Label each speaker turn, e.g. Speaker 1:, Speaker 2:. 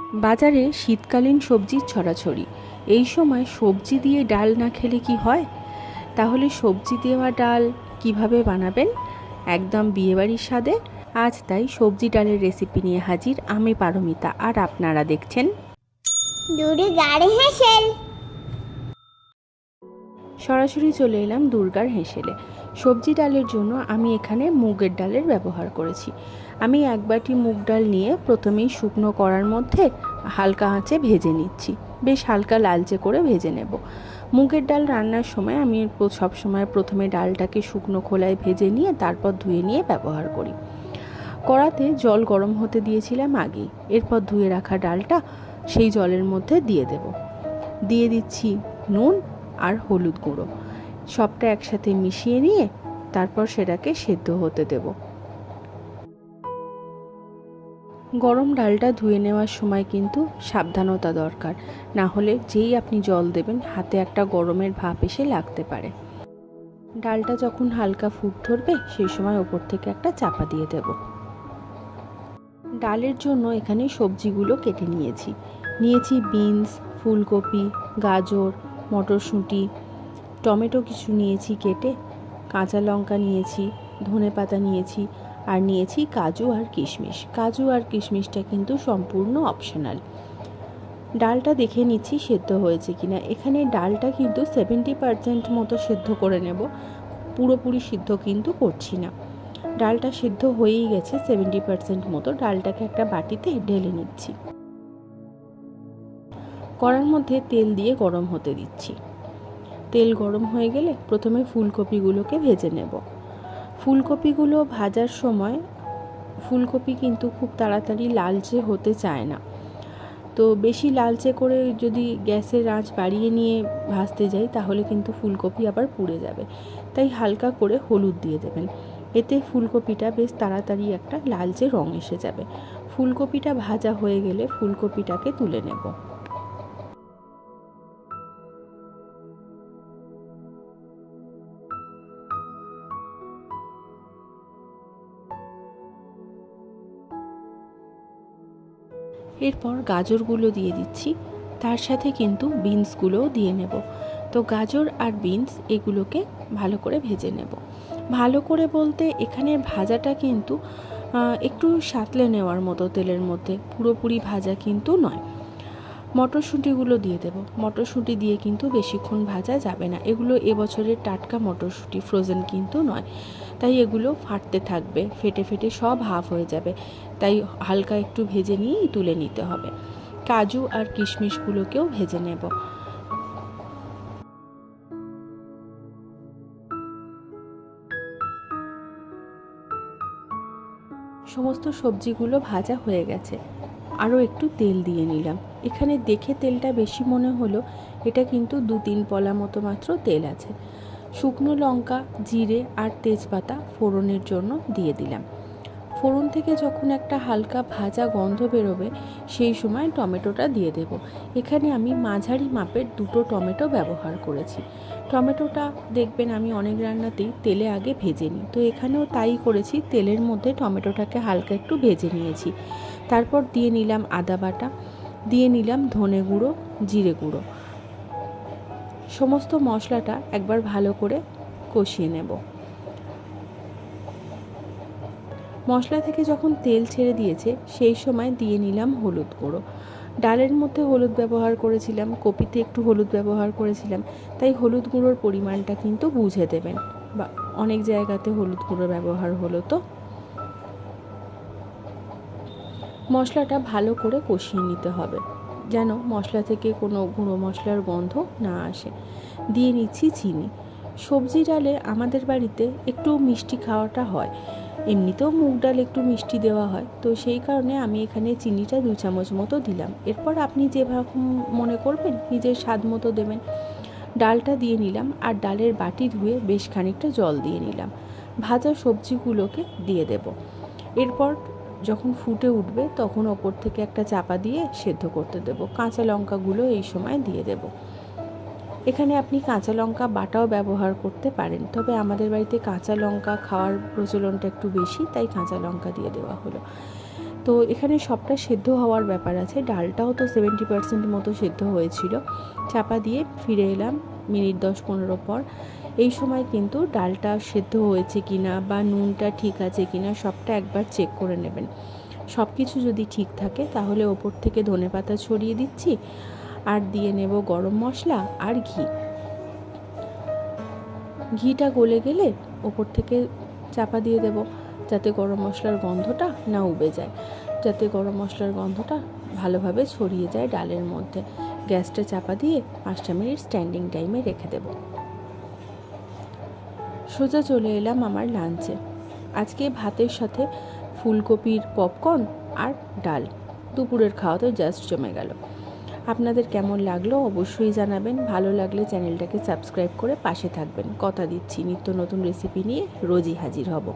Speaker 1: বাজারে শীতকালীন সবজির ছড়াছড়ি। এই সময় সবজি দিয়ে ডাল না খেলে কি হয়? তাহলে সবজি দেওয়া ডাল কিভাবে বানাবেন একদম বিয়েবাড়ির স্বাদে? আজ তাই সবজি ডালের রেসিপি নিয়ে হাজির আমি পারমিতা, আর আপনারা দেখছেন
Speaker 2: দূরে গাড়ি হেসেল।
Speaker 1: সরাসরি চলে এলাম দুর্গার হেঁসেলে। সবজি ডালের জন্য আমি এখানে মুগের ডালের ব্যবহার করেছি। আমি এক বাটি মুগ ডাল নিয়ে প্রথমেই শুকনো কড়ার মধ্যে হালকা আঁচে ভেজে নিচ্ছি, বেশ হালকা লালচে করে ভেজে নেব। মুগের ডাল রান্নার সময় আমি সবসময় প্রথমে ডালটাকে শুকনো খোলায় ভেজে নিয়ে তারপর ধুয়ে নিয়ে ব্যবহার করি। কড়াতে জল গরম হতে দিয়েছিলাম আগেই। এরপর ধুয়ে রাখা ডালটা সেই জলের মধ্যে দিয়ে দেব। দিয়ে দিচ্ছি নুন আর হলুদ গুঁড়ো, সবটা একসাথে মিশিয়ে নিয়ে তারপর সেটাকে সেদ্ধ হতে দেব। গরম ডালটা ধুয়ে নেওয়ার সময় কিন্তু সাবধানতা দরকার, না হলে যেই আপনি জল দেবেন হাতে একটা গরমের ভাপ এসে লাগতে পারে। ডালটা যখন হালকা ফুট ধরবে সেই সময় ওপর থেকে একটা চাপা দিয়ে দেব। ডালের জন্য এখানে সবজিগুলো কেটে নিয়েছি বিনস, ফুলকপি, গাজর, মটরশুঁটি, টমেটো কিছু নিয়েছি কেটে, কাঁচা লঙ্কা নিয়েছি, ধনেপাতা নিয়েছি, আর নিয়েছি কাজু আর কিশমিশ। কাজু আর কিশমিশটা কিন্তু সম্পূর্ণ অপশনাল। ডালটা দেখে নিচ্ছি সেদ্ধ হয়েছে কিনা। এখানে ডালটা কিন্তু 70% মতো সেদ্ধ করে নেব, পুরোপুরি সিদ্ধ কিন্তু করছি না। ডালটা সিদ্ধ হয়েই গেছে 70% মতো। ডালটাকে একটা বাটিতে ঢেলে নিচ্ছি। কড়ার মধ্যে তেল দিয়ে গরম হতে দিচ্ছি। তেল গরম হয়ে গেলে প্রথমে ফুলকপিগুলোকে ভেজে নেব। ফুলকপিগুলো ভাজার সময় ফুলকপি কিন্তু খুব তাড়াতাড়ি লালচে হতে চায় না, তো বেশি লালচে করে যদি গ্যাসের আঁচ বাড়িয়ে নিয়ে ভাজতে যাই তাহলে কিন্তু ফুলকপি আবার পুড়ে যাবে। তাই হালকা করে হলুদ দিয়ে দেবেন, এতে ফুলকপিটা বেশ তাড়াতাড়ি একটা লালচে রং এসে যাবে। ফুলকপিটা ভাজা হয়ে গেলে ফুলকপিটাকে তুলে নেব। এরপর গাজরগুলো দিয়ে দিচ্ছি, তার সাথে কিন্তু বিনসগুলোও দিয়ে নেব। তো গাজর আর বিনস এগুলোকে ভালো করে ভেজে নেব। ভালো করে বলতে এখানে ভাজাটা কিন্তু একটু সাঁতলে নেওয়ার মতো তেলের মধ্যে, পুরোপুরি ভাজা কিন্তু নয়। মটরশুঁটিগুলো দিয়ে দেব। মটরশুঁটি দিয়ে কিন্তু বেশিক্ষণ ভাজা যাবে না, এগুলো এবছরের টাটকা মটরশুঁটি, ফ্রোজেন কিন্তু নয়। তাই এগুলো ফাটতে থাকবে, ফেটে ফেটে সব হাফ হয়ে যাবে, তাই হালকা একটু ভেজে নিয়েই তুলে নিতে হবে। কাজু আর কিশমিশগুলোকেও ভেজে নেব। সমস্ত সবজিগুলো ভাজা হয়ে গেছে, আরও একটু তেল দিয়ে নিলাম। এখানে দেখে তেলটা বেশি মনে হলো, এটা কিন্তু 2-3 পলা মতো মাত্র তেল আছে। শুকনো লঙ্কা, জিরে আর তেজপাতা ফোড়নের জন্য দিয়ে দিলাম। ফোড়ন থেকে যখন একটা হালকা ভাজা গন্ধ বেরোবে সেই সময় টমেটোটা দিয়ে দেব। এখানে আমি মাঝারি মাপের 2টো টমেটো ব্যবহার করেছি। টমেটোটা দেখবেন আমি অনেক রান্নাতেই তেলে আগে ভেজে নিই, তো এখানেও তাই করেছি। তেলের মধ্যে টমেটোটাকে হালকা একটু ভেজে নিয়েছি। তারপর দিয়ে নিলাম আদা বাটা, দিয়ে নিলাম ধনে গুঁড়ো, জিরে গুঁড়ো। সমস্ত মশলাটা একবার ভালো করে কষিয়ে নেব। মশলা থেকে যখন তেল ছেড়ে দিয়েছে সেই সময় দিয়ে নিলাম হলুদ গুঁড়ো। ডালের মধ্যে হলুদ ব্যবহার করেছিলাম, কপিতে একটু হলুদ ব্যবহার করেছিলাম, তাই হলুদ গুঁড়োর পরিমাণটা কিন্তু বুঝে দেবেন, বা অনেক জায়গাতে হলুদ গুঁড়ো ব্যবহার হলো। তো মশলাটা ভালো করে কষিয়ে নিতে হবে, যেন মশলা থেকে কোনো গুঁড়ো মশলার গন্ধ না আসে। দিয়ে নিচ্ছি চিনি। সবজি ডালে আমাদের বাড়িতে একটু মিষ্টি খাওয়াটা হয়, এমনিতেও মুগ ডাল একটু মিষ্টি দেওয়া হয়, তো সেই কারণে আমি এখানে চিনিটা 2 চামচ মতো দিলাম। এরপর আপনি যেভাবে মনে করবেন নিজের স্বাদ মতো দেবেন। ডালটা দিয়ে নিলাম, আর ডালের বাটি ধুয়ে বেশ খানিকটা জল দিয়ে নিলাম। ভাজা সবজিগুলোকে দিয়ে দেব। এরপর যখন ফুটে উঠবে তখন ওপর থেকে একটা চাপা দিয়ে সেদ্ধ করতে দেব। কাঁচা লঙ্কাগুলো এই সময় দিয়ে দেব। এখানে আপনি কাঁচা লঙ্কা বাটাও ব্যবহার করতে পারেন, তবে আমাদের বাড়িতে কাঁচা লঙ্কা খাওয়ার প্রচলনটা একটু বেশি, তাই কাঁচা লঙ্কা দিয়ে দেওয়া হলো। তো তো এখানে সবটা সেদ্ধ হওয়ার ব্যাপার আছে, ডালটাও তো 70% মতো সেদ্ধ হয়েছিল। চাপা দিয়ে ফিরে এলাম মিনিট 10-15 পর। এই সময় কিন্তু ডালটা সেদ্ধ হয়েছে কিনা বা নুনটা ঠিক আছে কিনা সবটা একবার চেক করে নেবেন। সব কিছু যদি ঠিক থাকে তাহলে ওপর থেকে ধনেপাতা ছড়িয়ে দিচ্ছি, আর দিয়ে নেব গরম মশলা আর ঘি। ঘিটা গলে গেলে ওপর থেকে চাপা দিয়ে দেব, যাতে গরম মশলার গন্ধটা না উবে যায়, যাতে গরম মশলার গন্ধটা ভালোভাবে ছড়িয়ে যায় ডালের মধ্যে। গ্যাসটা চাপা দিয়ে 5টা মিনিট স্ট্যান্ডিং টাইমে রেখে দেব। সোজা চলে এলাম আমার লাঞ্চে। আজকে ভাতের সাথে ফুলকপির পপকর্ন আর ডাল, দুপুরের খাওয়া তো জাস্ট জমে গেল। আপনাদের কেমন লাগলো অবশ্যই জানাবেন। ভালো লাগলে চ্যানেলটাকে সাবস্ক্রাইব করে পাশে থাকবেন। কথা দিচ্ছি নিত্য নতুন রেসিপি নিয়ে রোজই হাজির হব।